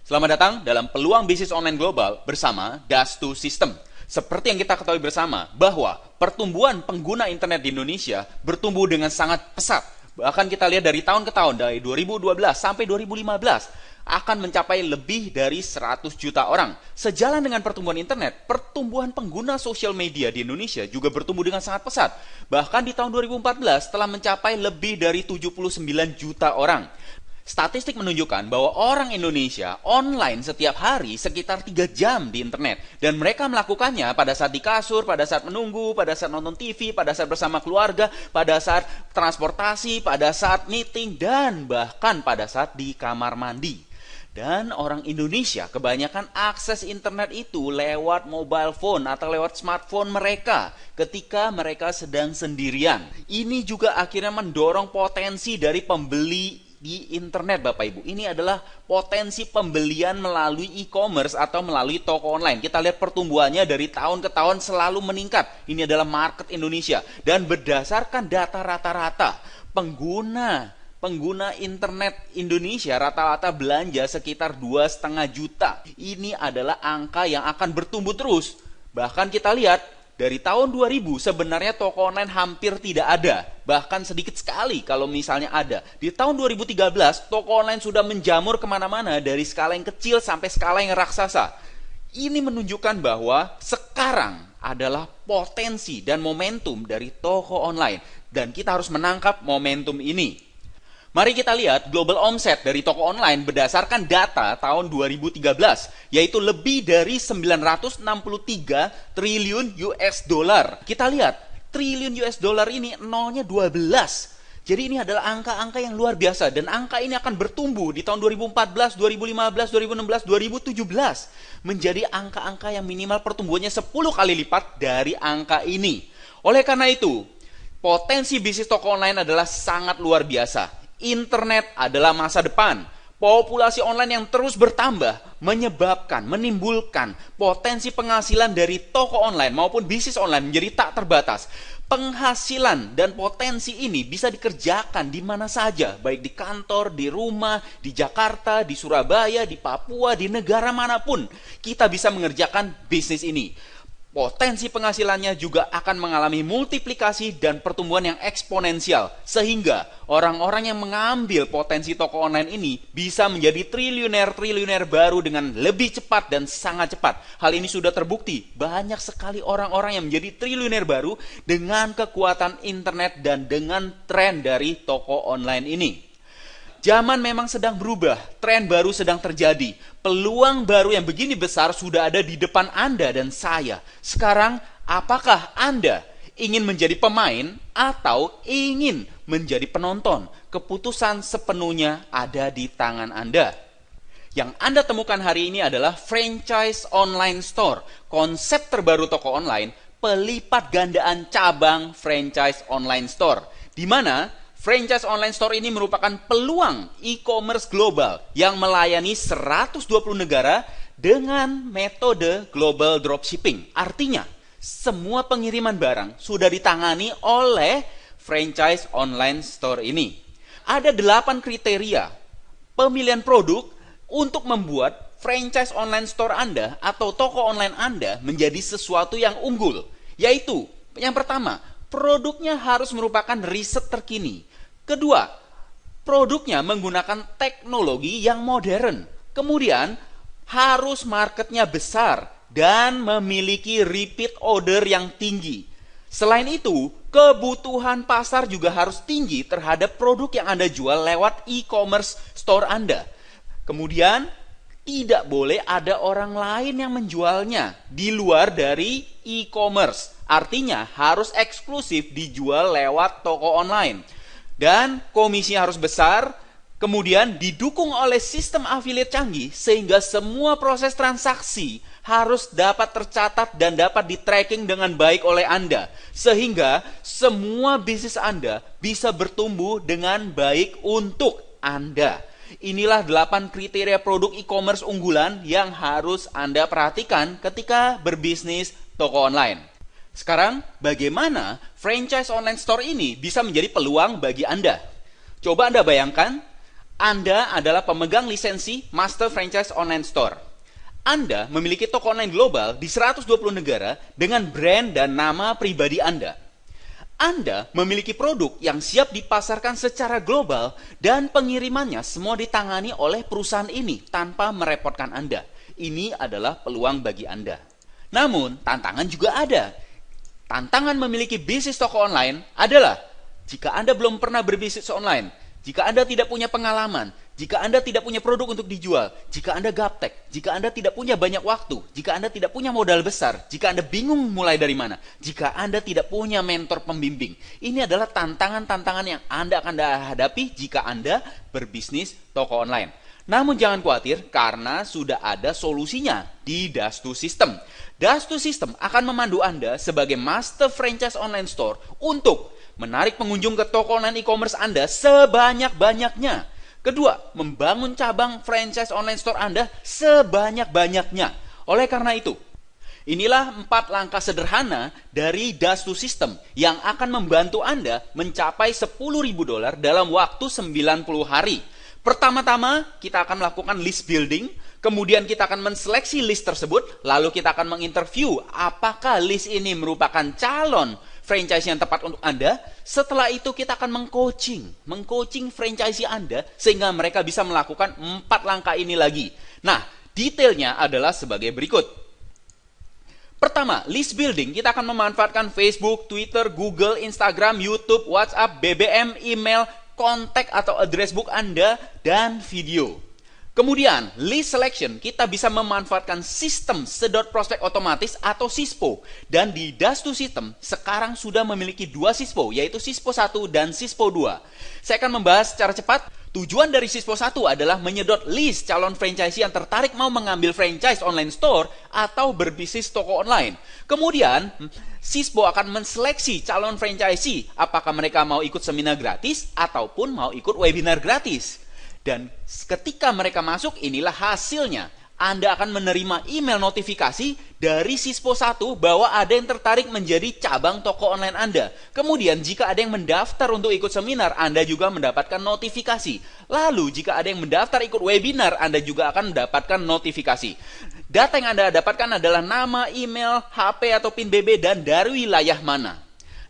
Selamat datang dalam Peluang Bisnis Online Global bersama Dastu System. Seperti yang kita ketahui bersama bahwa pertumbuhan pengguna internet di Indonesia bertumbuh dengan sangat pesat. Bahkan kita lihat dari tahun ke tahun, dari 2012 sampai 2015, akan mencapai lebih dari 100 juta orang. Sejalan dengan pertumbuhan internet, pertumbuhan pengguna sosial media di Indonesia juga bertumbuh dengan sangat pesat. Bahkan di tahun 2014 telah mencapai lebih dari 79 juta orang. Statistik menunjukkan bahwa orang Indonesia online setiap hari sekitar 3 jam di internet. Dan mereka melakukannya pada saat di kasur, pada saat menunggu, pada saat nonton TV, pada saat bersama keluarga, pada saat transportasi, pada saat meeting, dan bahkan pada saat di kamar mandi. Dan orang Indonesia kebanyakan akses internet itu lewat mobile phone atau lewat smartphone mereka ketika mereka sedang sendirian. Ini juga akhirnya mendorong potensi dari pembeli di internet, Bapak Ibu. Ini adalah potensi pembelian melalui e-commerce atau melalui toko online. Kita lihat pertumbuhannya dari tahun ke tahun selalu meningkat. Ini adalah market Indonesia. Dan berdasarkan data rata-rata, pengguna internet Indonesia rata-rata belanja sekitar 2,5 juta. Ini adalah angka yang akan bertumbuh terus. Bahkan kita lihat dari tahun 2000 sebenarnya toko online hampir tidak ada. Bahkan sedikit sekali kalau misalnya ada. Di tahun 2013 toko online sudah menjamur kemana-mana dari skala yang kecil sampai skala yang raksasa. Ini menunjukkan bahwa sekarang adalah potensi dan momentum dari toko online. Dan kita harus menangkap momentum ini. Mari kita lihat global omset dari toko online berdasarkan data tahun 2013, yaitu lebih dari 963 triliun US dollar. Kita lihat, triliun US dollar ini nolnya 12. Jadi ini adalah angka-angka yang luar biasa, dan angka ini akan bertumbuh di tahun 2014, 2015, 2016, 2017. Menjadi angka-angka yang minimal pertumbuhannya 10 kali lipat dari angka ini. Oleh karena itu, potensi bisnis toko online adalah sangat luar biasa. Internet adalah masa depan. Populasi online yang terus bertambah menimbulkan potensi penghasilan dari toko online maupun bisnis online menjadi tak terbatas. Penghasilan dan potensi ini bisa dikerjakan di mana saja, baik di kantor, di rumah, di Jakarta, di Surabaya, di Papua, di negara manapun. Kita bisa mengerjakan bisnis ini. Potensi penghasilannya juga akan mengalami multiplikasi dan pertumbuhan yang eksponensial. Sehingga orang-orang yang mengambil potensi toko online ini bisa menjadi triliuner baru dengan lebih cepat dan sangat cepat. Hal ini sudah terbukti. Banyak sekali orang-orang yang menjadi triliuner baru dengan kekuatan internet dan dengan tren dari toko online ini. Zaman memang sedang berubah, tren baru sedang terjadi. Peluang baru yang begini besar sudah ada di depan Anda dan saya. Sekarang, apakah Anda ingin menjadi pemain atau ingin menjadi penonton? Keputusan sepenuhnya ada di tangan Anda. Yang Anda temukan hari ini adalah franchise online store. Konsep terbaru toko online, pelipat gandaan cabang franchise online store. Di mana franchise online store ini merupakan peluang e-commerce global yang melayani 120 negara dengan metode global dropshipping. Artinya, semua pengiriman barang sudah ditangani oleh franchise online store ini. Ada 8 kriteria pemilihan produk untuk membuat franchise online store Anda atau toko online Anda menjadi sesuatu yang unggul. Yaitu, yang pertama, produknya harus merupakan riset terkini. Kedua, produknya menggunakan teknologi yang modern. Kemudian, harus marketnya besar dan memiliki repeat order yang tinggi. Selain itu, kebutuhan pasar juga harus tinggi terhadap produk yang Anda jual lewat e-commerce store Anda. Kemudian, tidak boleh ada orang lain yang menjualnya di luar dari e-commerce. Artinya, harus eksklusif dijual lewat toko online. Dan komisinya harus besar, kemudian didukung oleh sistem affiliate canggih, sehingga semua proses transaksi harus dapat tercatat dan dapat di-tracking dengan baik oleh Anda. Sehingga semua bisnis Anda bisa bertumbuh dengan baik untuk Anda. Inilah 8 kriteria produk e-commerce unggulan yang harus Anda perhatikan ketika berbisnis toko online. Sekarang, bagaimana franchise online store ini bisa menjadi peluang bagi Anda? Coba Anda bayangkan, Anda adalah pemegang lisensi Master Franchise Online Store. Anda memiliki toko online global di 120 negara dengan brand dan nama pribadi Anda. Anda memiliki produk yang siap dipasarkan secara global dan pengirimannya semua ditangani oleh perusahaan ini tanpa merepotkan Anda. Ini adalah peluang bagi Anda. Namun, tantangan juga ada. Tantangan memiliki bisnis toko online adalah jika Anda belum pernah berbisnis online, jika Anda tidak punya pengalaman, jika Anda tidak punya produk untuk dijual, jika Anda gaptek, jika Anda tidak punya banyak waktu, jika Anda tidak punya modal besar, jika Anda bingung mulai dari mana, jika Anda tidak punya mentor pembimbing. Ini adalah tantangan-tantangan yang Anda akan hadapi jika Anda berbisnis toko online. Namun jangan khawatir karena sudah ada solusinya di Dastu System. Dastu System akan memandu Anda sebagai Master Franchise Online Store untuk menarik pengunjung ke toko online e-commerce Anda sebanyak-banyaknya. Kedua, membangun cabang franchise online store Anda sebanyak-banyaknya. Oleh karena itu, inilah 4 langkah sederhana dari Dastu System yang akan membantu Anda mencapai $10.000 dalam waktu 90 hari. Pertama-tama, kita akan melakukan list building, kemudian kita akan menseleksi list tersebut, lalu kita akan menginterview apakah list ini merupakan calon franchise yang tepat untuk Anda. Setelah itu kita akan mengcoaching franchise Anda sehingga mereka bisa melakukan 4 langkah ini lagi. Nah, detailnya adalah sebagai berikut. Pertama, list building. Kita akan memanfaatkan Facebook, Twitter, Google, Instagram, YouTube, WhatsApp, BBM, email, kontak atau address book Anda, dan video. Kemudian, list selection, kita bisa memanfaatkan sistem sedot prospek otomatis atau SISPO. Dan di Dastu System, sekarang sudah memiliki 2 SISPO, yaitu SISPO 1 dan SISPO 2. Saya akan membahas secara cepat. Tujuan dari SISPO 1 adalah menyedot list calon franchisee yang tertarik mau mengambil franchise online store atau berbisnis toko online. Kemudian, SISPO akan menseleksi calon franchisee apakah mereka mau ikut seminar gratis ataupun mau ikut webinar gratis. Dan ketika mereka masuk, inilah hasilnya. Anda akan menerima email notifikasi dari SISPO 1 bahwa ada yang tertarik menjadi cabang toko online Anda. Kemudian jika ada yang mendaftar untuk ikut seminar, Anda juga mendapatkan notifikasi. Lalu jika ada yang mendaftar ikut webinar, Anda juga akan mendapatkan notifikasi. Data yang Anda dapatkan adalah nama, email, HP atau PIN BB dan dari wilayah mana.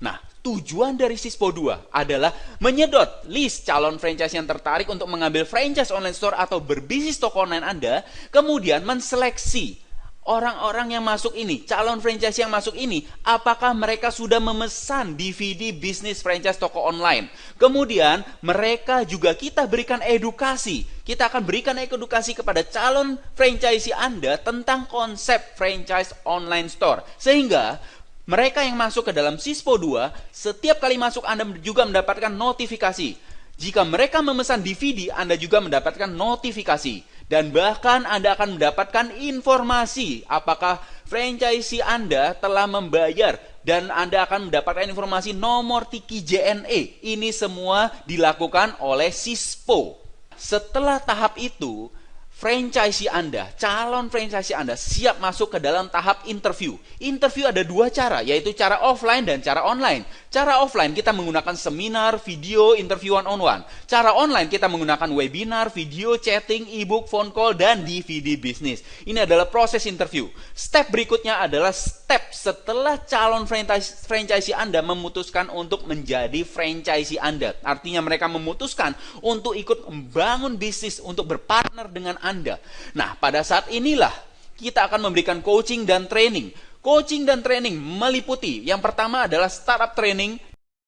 Nah, tujuan dari SISPO 2 adalah menyedot list calon franchise yang tertarik untuk mengambil franchise online store atau berbisnis toko online Anda, kemudian menseleksi orang-orang yang masuk ini, calon franchise yang masuk ini, apakah mereka sudah memesan DVD bisnis franchise toko online. Kemudian mereka juga kita berikan edukasi. Kita akan berikan edukasi kepada calon franchisee Anda tentang konsep franchise online store. Sehingga mereka yang masuk ke dalam SISPO 2, setiap kali masuk Anda juga mendapatkan notifikasi. Jika mereka memesan DVD, Anda juga mendapatkan notifikasi. Dan bahkan Anda akan mendapatkan informasi apakah franchisee Anda telah membayar. Dan Anda akan mendapatkan informasi nomor tiki JNE. Ini semua dilakukan oleh SISPO. Setelah tahap itu, franchisee Anda, calon franchisee Anda siap masuk ke dalam tahap interview. Interview ada 2 cara, yaitu cara offline dan cara online. Cara offline kita menggunakan seminar, video, interview one-on-one. Cara online kita menggunakan webinar, video, chatting, ebook, phone call, dan DVD bisnis. Ini adalah proses interview. Step berikutnya adalah step setelah calon franchisee Anda memutuskan untuk menjadi franchisee Anda. Artinya mereka memutuskan untuk ikut membangun bisnis, untuk berpartner dengan Anda. Nah, pada saat inilah kita akan memberikan coaching dan training. Coaching dan training meliputi yang pertama adalah startup training,